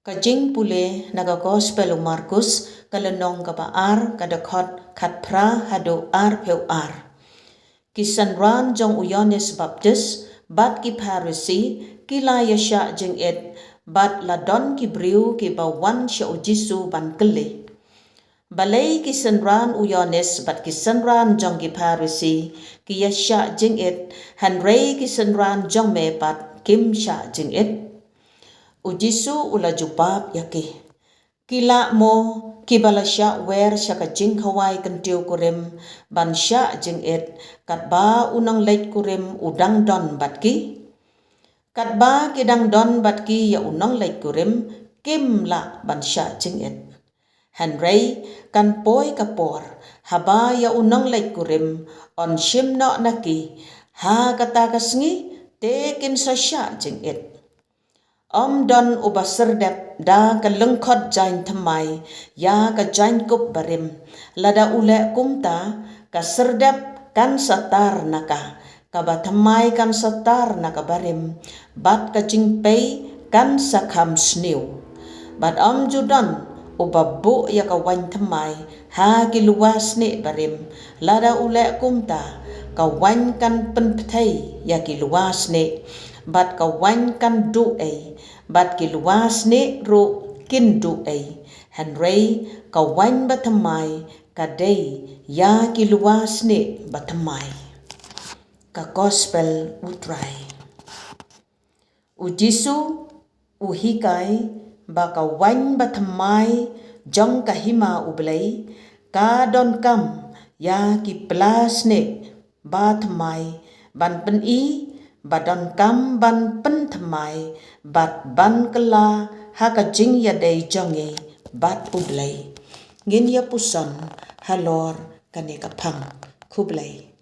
Kajing pule naga gospel Markus kalenong kabaar kadakot katpra hado ar peu ar. Kisanran jong Yohanes Baptis bat ki Pharisee kila yasha jeng et bat ladon ki briu ki bawan sya ujisu ban kele. Balai kisanran Yohanes bat kisanran jong ki Pharisee ki yasha jeng et hanrei kisanran jong me bat kim sya jeng et. Ujisu ula jubab yake. Kila mo kibala sya wer sya ka jing hawai kentiu kurim ban sya jing et kat ba unang leit kurim udang don batki. Kat ba kidang don batki ya unang leit kurim kim la ban sya jing et. Hanrei kan poi kapor haba ya unang leit kurim on shim no naki ha kata kasngi tekin sa sya jing et. Don uba serdep da ka lengkot jain temai ya ka jain kup barim lada ule kumta ka serdep kan satar naka ka batamai kan satar naka barim bat ka jingpei kan sakam sniu bat judan uba bu ya ka wain temai ha ki luas ne barim lada ule kumta ka wain kan penpetei ya ki luas ne bat ka wain kan du bat ki luas ne ro kin du hanrei ka wain batamai ka dei ya ki luas ne batamai ka gospel utrai ujisu uhikai ba ka wain batamai jong ka hima ublei ka don kam ya ki plas ne batamai ban pen badon kam ban pen thamai bat ban kala haka jing ya dei jonge bat ublei ngin ya puson halor kane kapang kublei.